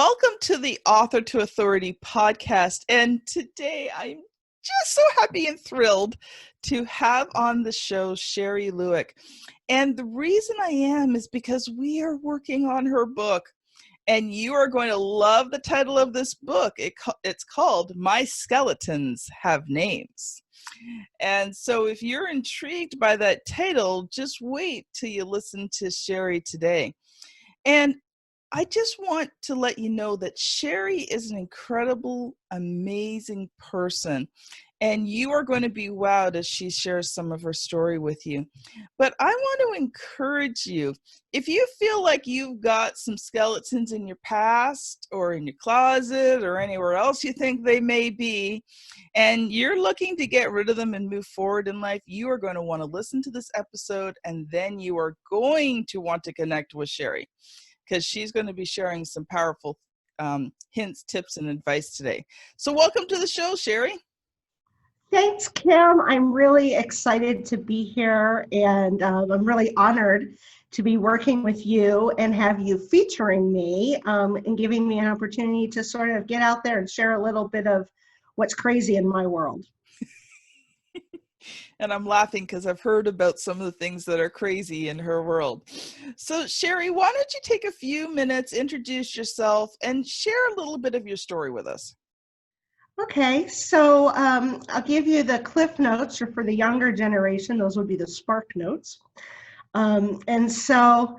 Welcome to the Author to Authority podcast. And today I'm just so happy and thrilled to have on the show Shari Lueck. And the reason I am is because we are working on her book. And you are going to love the title of this book. It's called My Skeletons Have Names. And so if you're intrigued by that title, just wait till you listen to Shari today. And I just want to let you know that Shari is an incredible, amazing person, and you are going to be wowed as she shares some of her story with you. But I want to encourage you, if you feel like you've got some skeletons in your past or in your closet or anywhere else you think they may be, and you're looking to get rid of them and move forward in life, you are going to want to listen to this episode, and then you are going to want to connect with Shari, because she's going to be sharing some powerful hints, tips, and advice today. So welcome to the show, Shari. Thanks, Kim. I'm really excited to be here, and I'm really honored to be working with you and have you featuring me and giving me an opportunity to sort of get out there and share a little bit of what's crazy in my world. And I'm laughing because I've heard about some of the things that are crazy in her world. So Shari, why don't you take a few minutes, introduce yourself, and share a little bit of your story with us? Okay, so I'll give you the cliff notes, or for the younger generation, those would be the spark notes. And so,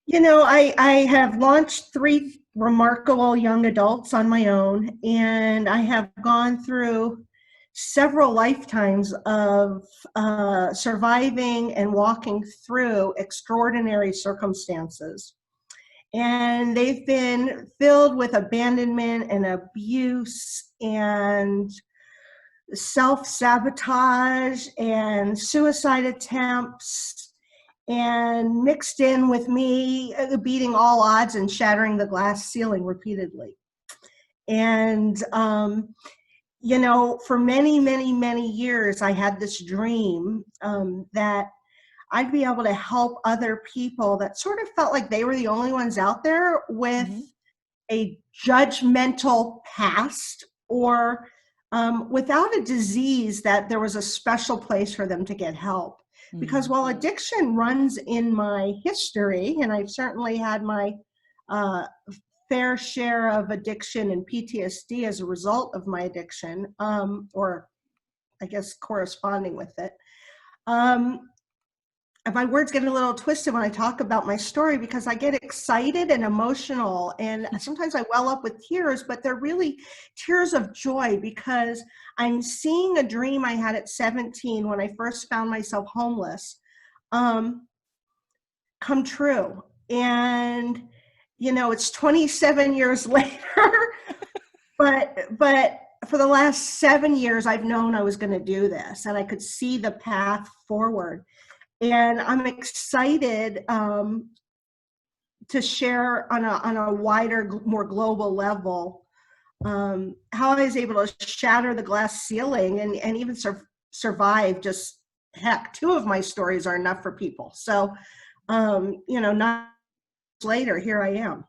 you know, I have launched 3 remarkable young adults on my own, and I have gone through several lifetimes of surviving and walking through extraordinary circumstances. And they've been filled with abandonment and abuse and self-sabotage and suicide attempts, and mixed in with me beating all odds and shattering the glass ceiling repeatedly. And you know, for many, many, many years, I had this dream that I'd be able to help other people that sort of felt like they were the only ones out there with a judgmental past, or without a disease, that there was a special place for them to get help. Because while addiction runs in my history, and I've certainly had my fair share of addiction and PTSD as a result of my addiction, or I guess corresponding with it. My words get a little twisted when I talk about my story, because I get excited and emotional, and sometimes I well up with tears, but they're really tears of joy, because I'm seeing a dream I had at 17 when I first found myself homeless come true. And you know, it's 27 years later, but for the last 7 years, I've known I was going to do this, and I could see the path forward. And I'm excited to share on a wider, more global level how I was able to shatter the glass ceiling and even survive. Just heck, 2 of my stories are enough for people. So, you know, 9 years later, here I am.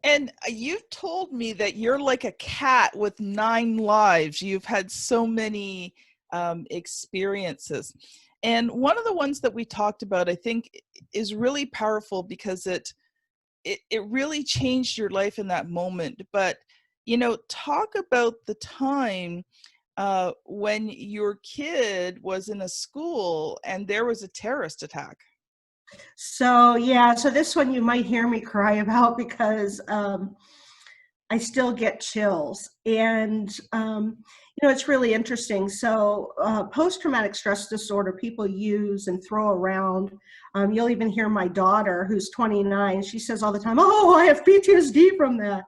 And you've told me that you're like a cat with 9 lives. You've had so many experiences. And one of the ones that we talked about, I think, is really powerful, because it really changed your life in that moment. But, you know, talk about the time when your kid was in a school and there was a terrorist attack. So yeah, so this one you might hear me cry about, because I still get chills. And you know, it's really interesting. So post-traumatic stress disorder, people use and throw around. You'll even hear my daughter, who's 29, she says all the time, "Oh, I have PTSD from that."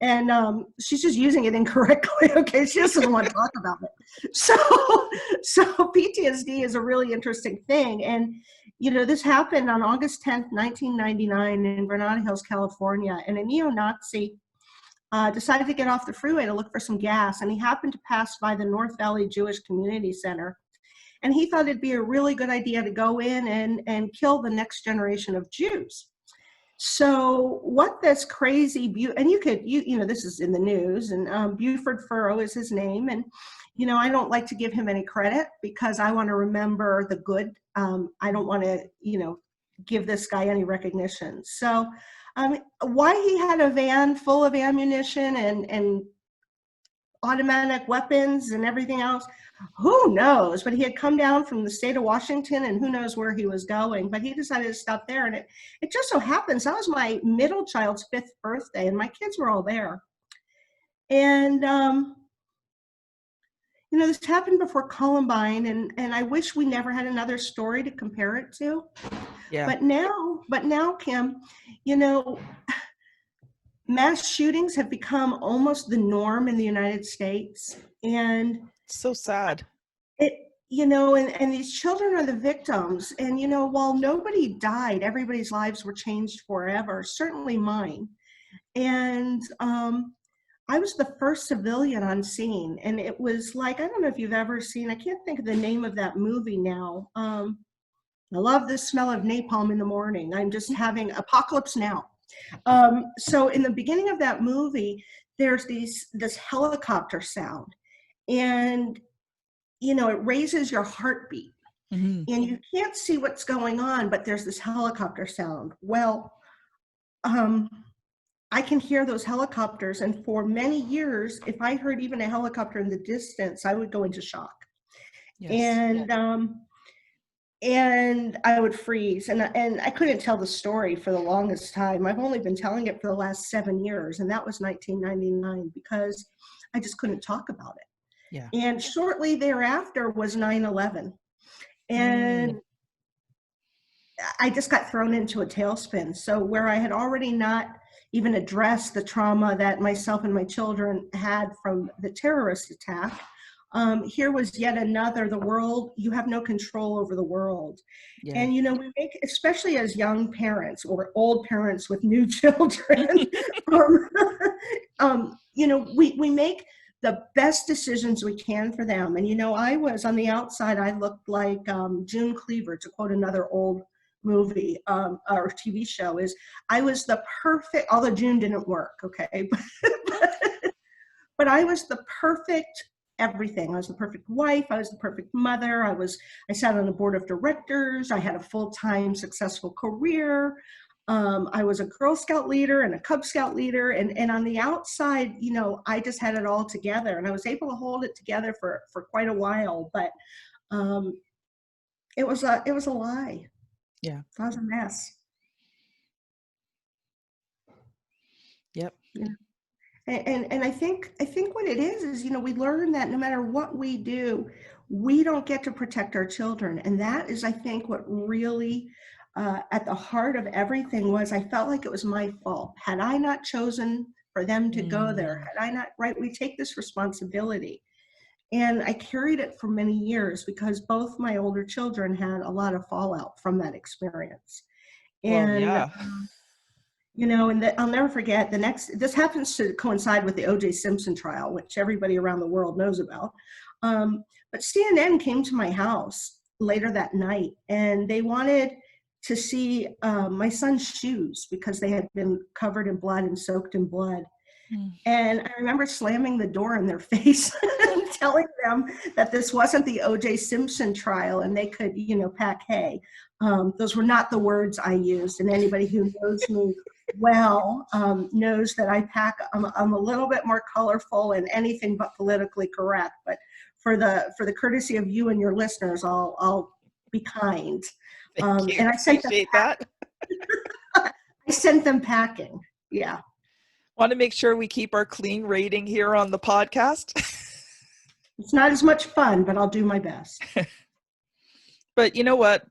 And she's just using it incorrectly. Okay, she doesn't want to talk about it. So PTSD is a really interesting thing. And you know, this happened on August 10th, 1999 in Granada Hills, California, and a neo-Nazi decided to get off the freeway to look for some gas, and he happened to pass by the North Valley Jewish Community Center. And he thought it'd be a really good idea to go in and kill the next generation of Jews. So what this crazy, and this is in the news, and Buford Furrow is his name. And, I don't like to give him any credit because I want to remember the good. I don't want to, give this guy any recognition. So why he had a van full of ammunition and automatic weapons and everything else, who knows? But he had come down from the state of Washington, and who knows where he was going. But he decided to stop there, and it just so happens that was my middle child's 5th birthday, and my kids were all there. And this happened before Columbine, and I wish we never had another story to compare it to. Yeah. But now, Kim, mass shootings have become almost the norm in the United States, and so sad. And these children are the victims. And, while nobody died, everybody's lives were changed forever, certainly mine. And I was the first civilian on scene. And it was like, I don't know if you've ever seen, I can't think of the name of that movie now. I love the smell of napalm in the morning. I'm just having Apocalypse Now. So in the beginning of that movie, there's this helicopter sound. And it raises your heartbeat, and you can't see what's going on, but there's this helicopter sound. Well, I can hear those helicopters, and for many years, if I heard even a helicopter in the distance, I would go into shock. Yes. And I would freeze, and I couldn't tell the story for the longest time. I've only been telling it for the last 7 years, and that was 1999, because I just couldn't talk about it. Yeah. And shortly thereafter was 9/11. And I just got thrown into a tailspin. So where I had already not even addressed the trauma that myself and my children had from the terrorist attack, here was yet another, the world, you have no control over the world. Yeah. And, we make, especially as young parents or old parents with new children, we make the best decisions we can for them. And, I was on the outside, I looked like June Cleaver, to quote another old movie or TV show, is I was the perfect, although June didn't work, okay? But I was the perfect everything. I was the perfect wife. I was the perfect mother. I sat on a board of directors. I had a full-time successful career. I was a Girl Scout leader and a Cub Scout leader. And on the outside, I just had it all together, and I was able to hold it together for quite a while, but it was a lie. Yeah. I was a mess. Yep. Yeah. And I think what it is, we learn that no matter what we do, we don't get to protect our children. And that is, I think, what really at the heart of everything was, I felt like it was my fault. Had I not chosen for them to go there, had I not, right, we take this responsibility. And I carried it for many years because both my older children had a lot of fallout from that experience. And, yeah. And I'll never forget this happens to coincide with the O.J. Simpson trial, which everybody around the world knows about. But CNN came to my house later that night, and they wanted to see my son's shoes because they had been covered in blood and soaked in blood. And I remember slamming the door in their face and telling them that this wasn't the O.J. Simpson trial and they could, pack hay. Those were not the words I used, and anybody who knows me well knows that I pack. I'm a little bit more colorful and anything but politically correct. But for the courtesy of you and your listeners, I'll be kind. And I sent appreciate that. I sent them packing. Yeah. Want to make sure we keep our clean rating here on the podcast. It's not as much fun, but I'll do my best. But you know what?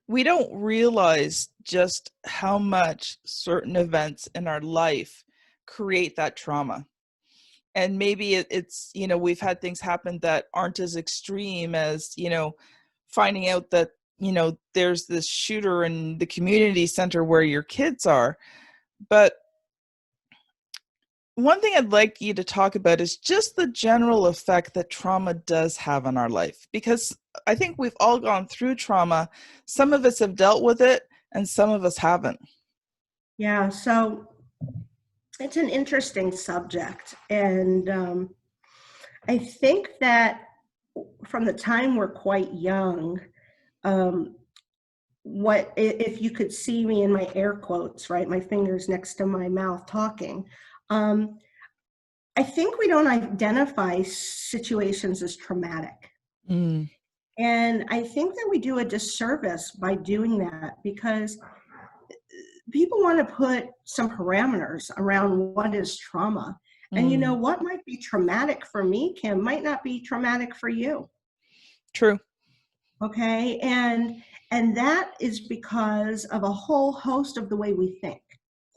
We don't realize just how much certain events in our life create that trauma. And maybe it's, we've had things happen that aren't as extreme as, finding out that, there's this shooter in the community center where your kids are. But one thing I'd like you to talk about is just the general effect that trauma does have on our life, because I think we've all gone through trauma. Some of us have dealt with it, and some of us haven't. Yeah, so it's an interesting subject. And I think that from the time we're quite young, what if you could see me in my air quotes, right? My fingers next to my mouth talking. I think we don't identify situations as traumatic. Mm. And I think that we do a disservice by doing that, because people want to put some parameters around what is trauma. And you know, what might be traumatic for me, Kim, might not be traumatic for you. True. Okay. And that is because of a whole host of the way we think.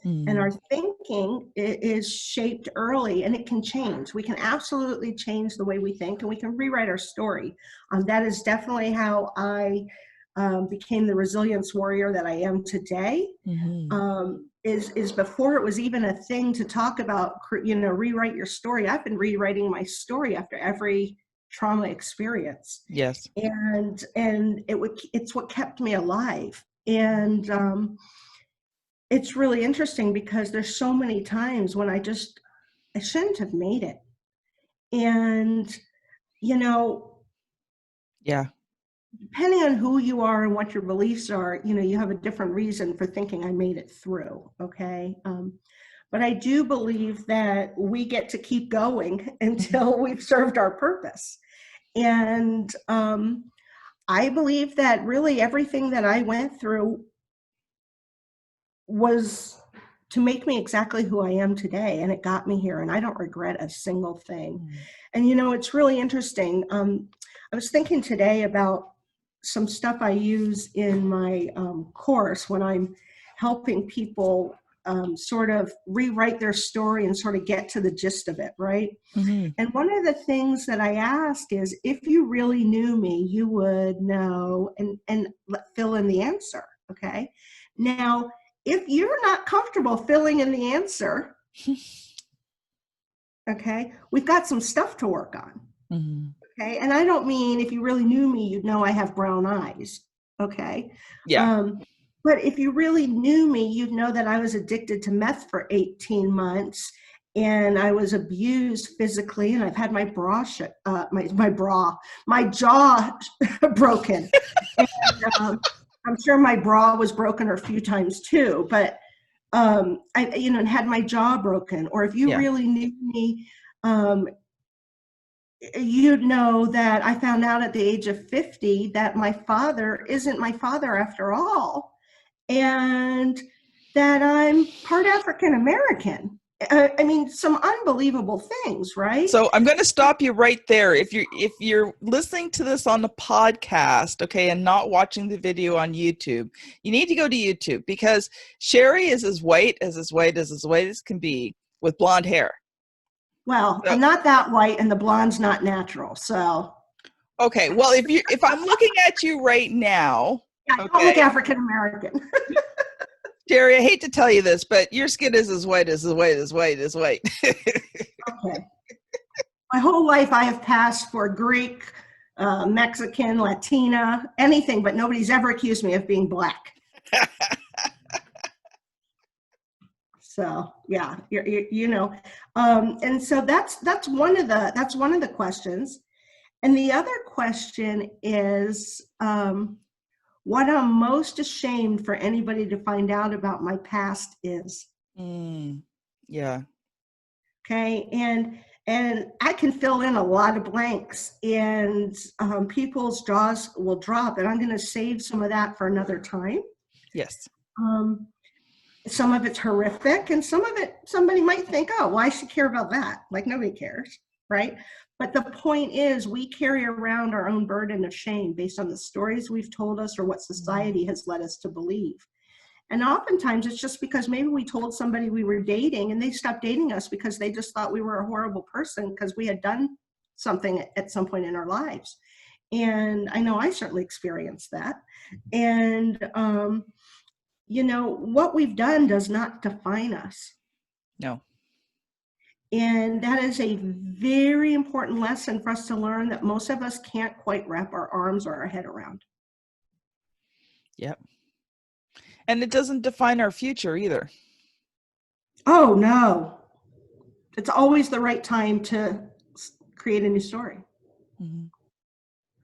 And our thinking is shaped early, and it can change. We can absolutely change the way we think, and we can rewrite our story. That is definitely how I became the resilience warrior that I am today. Is before it was even a thing to talk about, rewrite your story. I've been rewriting my story after every trauma experience. Yes. And it's what kept me alive. And it's really interesting because there's so many times when I shouldn't have made it. And, yeah, depending on who you are and what your beliefs are, you have a different reason for thinking I made it through. Okay. But I do believe that we get to keep going until we've served our purpose. And I believe that really everything that I went through was to make me exactly who I am today. And it got me here, and I don't regret a single thing. And, it's really interesting. I was thinking today about some stuff I use in my course when I'm helping people sort of rewrite their story and sort of get to the gist of it, right? And one of the things that I ask is, if you really knew me, you would know, and fill in the answer, okay? Now, if you're not comfortable filling in the answer, okay, we've got some stuff to work on. Okay, and I don't mean if you really knew me, you'd know I have brown eyes. Okay. Yeah. But if you really knew me, you'd know that I was addicted to meth for 18 months, and I was abused physically, and I've had my jaw broken. And, I'm sure my bra was broken a few times too, but I had my jaw broken. Or if you really knew me, you'd know that I found out at the age of 50 that my father isn't my father after all, and that I'm part African American. I mean, some unbelievable things, right? So I'm going to stop you right there. If you're listening to this on the podcast, okay, and not watching the video on YouTube, you need to go to YouTube, because Shari is as white as can be, with blonde hair. Well, I'm not that white, and the blonde's not natural. So okay, well, if I'm looking at you right now, I don't look African American. Shari, I hate to tell you this, but your skin is as white. Okay. My whole life I have passed for Greek, Mexican, Latina, anything, but nobody's ever accused me of being black. So yeah, and so that's one of the questions. And the other question is, what I'm most ashamed for anybody to find out about my past is. Yeah. Okay. And I can fill in a lot of blanks, and people's jaws will drop, and I'm going to save some of that for another time. Yes. Some of it's horrific, and some of it, somebody might think, oh, why should care about that? Like, nobody cares, right? But the point is, we carry around our own burden of shame based on the stories we've told us or what society has led us to believe. And oftentimes it's just because maybe we told somebody we were dating, and they stopped dating us because they just thought we were a horrible person because we had done something at some point in our lives. And I know I certainly experienced that. And, what we've done does not define us. No. And that is a very important lesson for us to learn, that most of us can't quite wrap our arms or our head around. Yep. And it doesn't define our future either. Oh, no. It's always the right time to create a new story. Mm-hmm.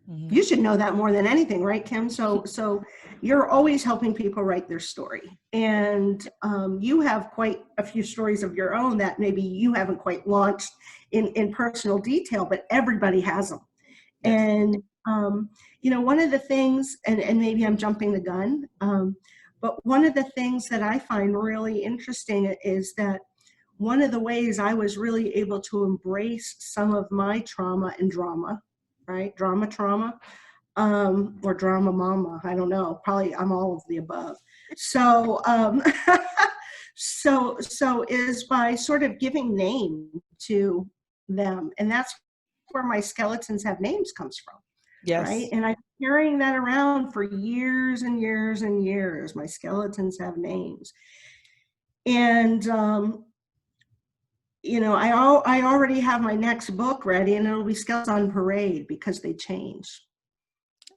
Mm-hmm. You should know that more than anything, right, Kim? So you're always helping people write their story. And you have quite a few stories of your own that maybe you haven't quite launched in personal detail, but everybody has them. Yes. And, one of the things, and maybe I'm jumping the gun, but one of the things that I find really interesting is that one of the ways I was really able to embrace some of my trauma and drama, right? Trauma, or drama mama, I don't know. Probably I'm all of the above. So, so is by sort of giving name to them. And that's where my skeletons have names comes from. Yes. Right. And I've been carrying that around for years and years and years. My skeletons have names. And, I already have my next book ready, and it'll be Skeletons on Parade because they change.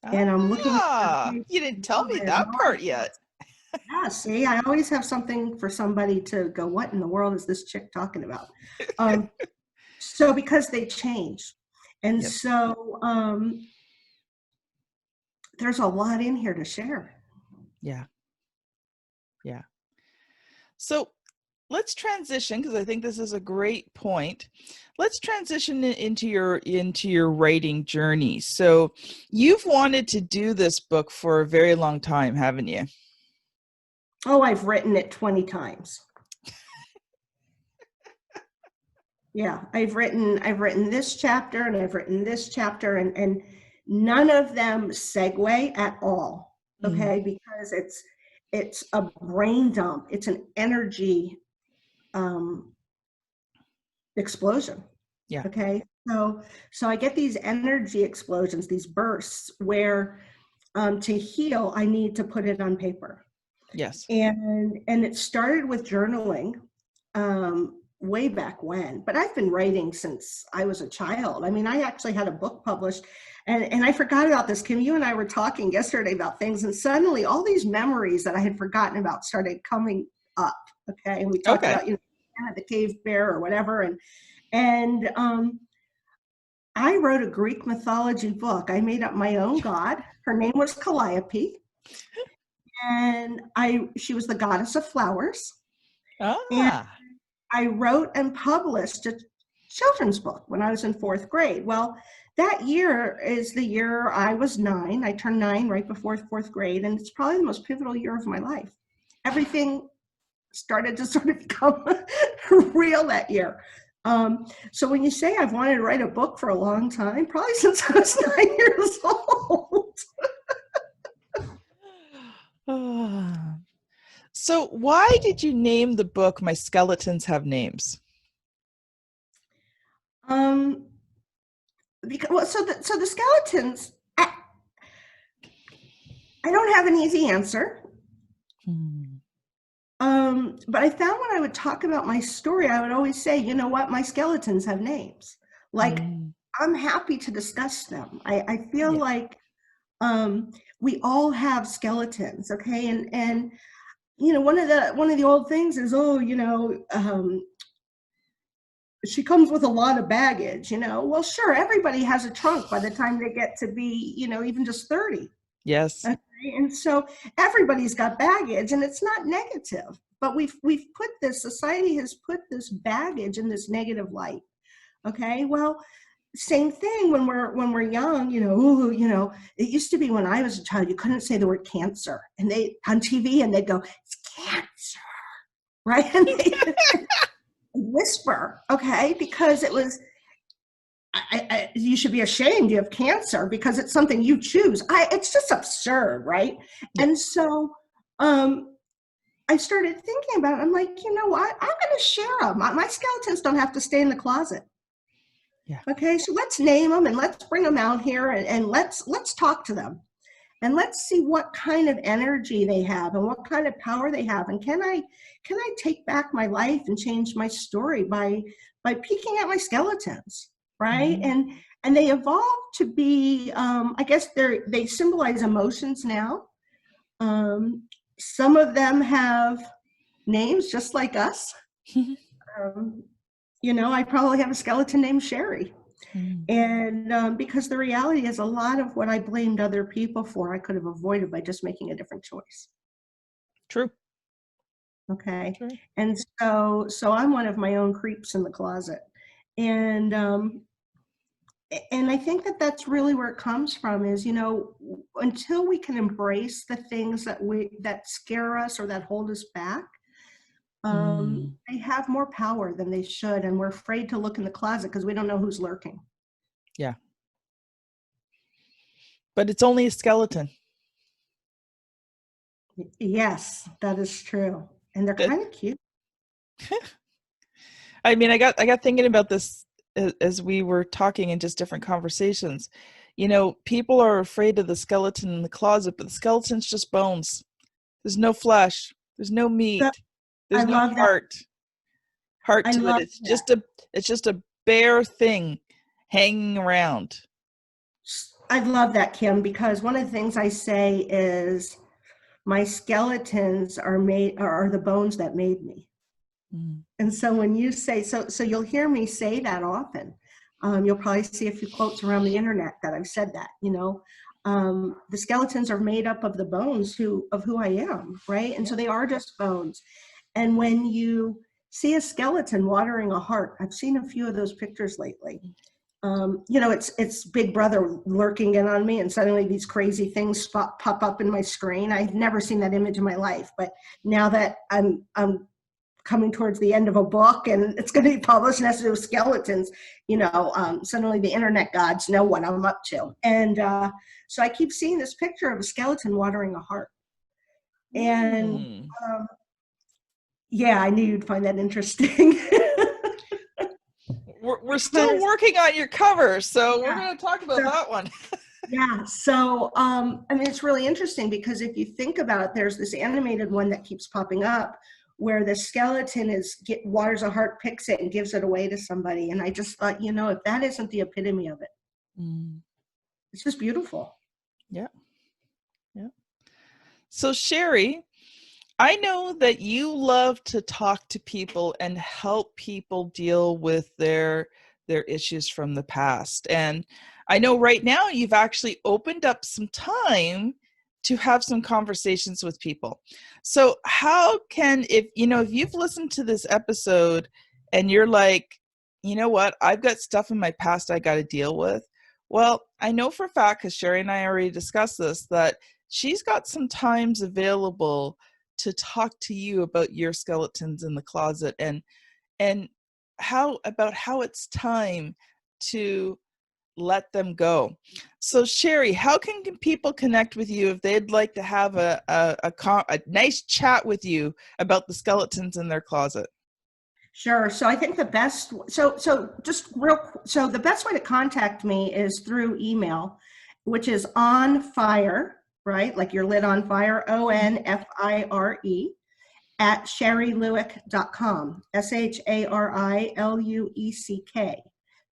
And I'm looking at you didn't tell me that part yet. Yeah, see, I always have something for somebody to go, what in the world is this chick talking about? So because they change. And Yes. so there's a lot in here to share. Yeah. Yeah. So let's transition, because I think this is a great point. Let's transition into your writing journey. So you've wanted to do this book for a very long time, haven't you? Oh, I've written it 20 times. Yeah, I've written this chapter and I've written this chapter, and none of them segue at all. Okay, because it's a brain dump. It's an energy explosion. Yeah. Okay. So I get these energy explosions, these bursts where to heal, I need to put it on paper. Yes. And it started with journaling way back when, but I've been writing since I was a child. I mean, I actually had a book published, and I forgot about this. Kim, you and I were talking yesterday about things, and suddenly all these memories that I had forgotten about started coming up. Okay. And we talked about, the cave bear or whatever. And I wrote a Greek mythology book. I made up my own god. Her name was Calliope. And she was the goddess of flowers. And I wrote and published a children's book when I was in 4th grade. Well, that year is the year I was 9. I turned 9 right before 4th grade, and it's probably the most pivotal year of my life. Everything started to sort of become real that year. So when you say I've wanted to write a book for a long time, probably since I was 9 years old. So why did you name the book My Skeletons Have Names? Because, so the skeletons, I don't have an easy answer. But I found when I would talk about my story, I would always say, you know what, my skeletons have names. Like, I'm happy to discuss them. I feel like we all have skeletons, okay? And one of the old things is, she comes with a lot of baggage, Well, sure, everybody has a trunk by the time they get to be, even just 30. Yes. Okay? And so everybody's got baggage, and it's not negative, but we've put this, society has put this baggage in this negative light. Okay, well, same thing when we're young, it used to be when I was a child, you couldn't say the word cancer, and they on TV, and they'd go, it's cancer, right? And they whisper, okay, because it was, you should be ashamed you have cancer because it's something you choose. It's just absurd, right? Yeah. And so I started thinking about it. I'm like, you know what? I'm going to share them. My skeletons don't have to stay in the closet. Yeah. Okay, so let's name them and let's bring them out here and let's talk to them. And let's see what kind of energy they have and what kind of power they have. And can I take back my life and change my story by peeking at my skeletons, right? And they evolved to be, I guess they symbolize emotions now. Some of them have names just like us. Um, I probably have a skeleton named Shari. And because the reality is a lot of what I blamed other people for, I could have avoided by just making a different choice. True. Okay. True. And so I'm one of my own creeps in the closet. And I think that that's really where it comes from is, until we can embrace the things that scare us or that hold us back, they have more power than they should. And we're afraid to look in the closet because we don't know who's lurking. Yeah. But it's only a skeleton. Yes, that is true. And they're kind of cute. I mean, I got thinking about this as we were talking in just different conversations. People are afraid of the skeleton in the closet, but the skeleton's just bones. There's no flesh. There's no meat. There's no heart. Heart to it. It's just a bare thing hanging around. I love that, Kim, because one of the things I say is my skeletons are the bones that made me. And so when you say, so you'll hear me say that often. You'll probably see a few quotes around the internet that I've said that, the skeletons are made up of the bones of who I am, right? And so they are just bones. And when you see a skeleton watering a heart, I've seen a few of those pictures lately. It's Big Brother lurking in on me, and suddenly these crazy things pop up in my screen. I've never seen that image in my life, but now that I'm coming towards the end of a book and it's going to be published and has to do with skeletons, suddenly the internet gods know what I'm up to. And so I keep seeing this picture of a skeleton watering a heart. And yeah, I knew you'd find that interesting. We're still working on your cover, so we're going to talk about that one. Yeah, so it's really interesting because if you think about it, there's this animated one that keeps popping up where the skeleton waters a heart, picks it, and gives it away to somebody. And I just thought, if that isn't the epitome of it, it's just beautiful. Yeah. Yeah. So Shari, I know that you love to talk to people and help people deal with their issues from the past. And I know right now you've actually opened up some time to have some conversations with people. So how can, if you've listened to this episode and you're like, you know what, I've got stuff in my past I got to deal with. Well, I know for a fact, because Shari and I already discussed this, that she's got some times available to talk to you about your skeletons in the closet and how it's time to let them go. So Shari, how can people connect with you if they'd like to have a nice chat with you about the skeletons in their closet? Sure. So I think the best, the best way to contact me is through email, which is on fire, right? Like your lid on fire, ONFIRE at sharilueck.com, SHARILUECK,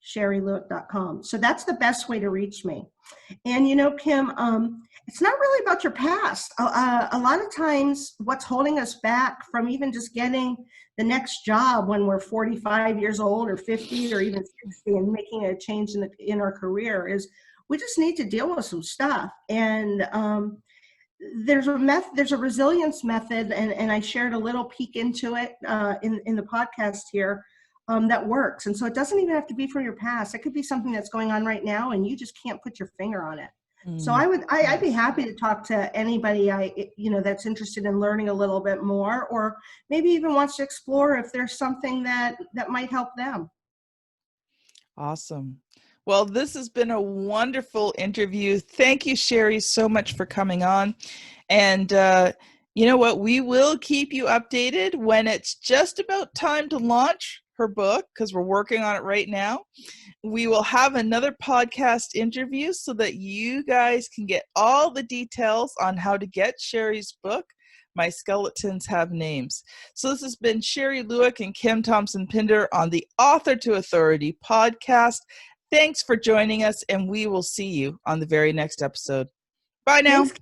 sharilueck.com. So that's the best way to reach me. And Kim, it's not really about your past. A lot of times what's holding us back from even just getting the next job when we're 45 years old or 50 or even 60 and making a change in our career is we just need to deal with some stuff. And there's a resilience method, and I shared a little peek into it in the podcast here that works. And so it doesn't even have to be from your past. It could be something that's going on right now and you just can't put your finger on it. So I'd be happy to talk to anybody that's interested in learning a little bit more, or maybe even wants to explore if there's something that might help them. Awesome. Well, this has been a wonderful interview. Thank you, Shari, so much for coming on. And you know what? We will keep you updated when it's just about time to launch her book, because we're working on it right now. We will have another podcast interview so that you guys can get all the details on how to get Shari's book, My Skeletons Have Names. So this has been Shari Lueck and Kim Thompson-Pinder on the Author to Authority podcast. Thanks for joining us, and we will see you on the very next episode. Bye now. Thanks.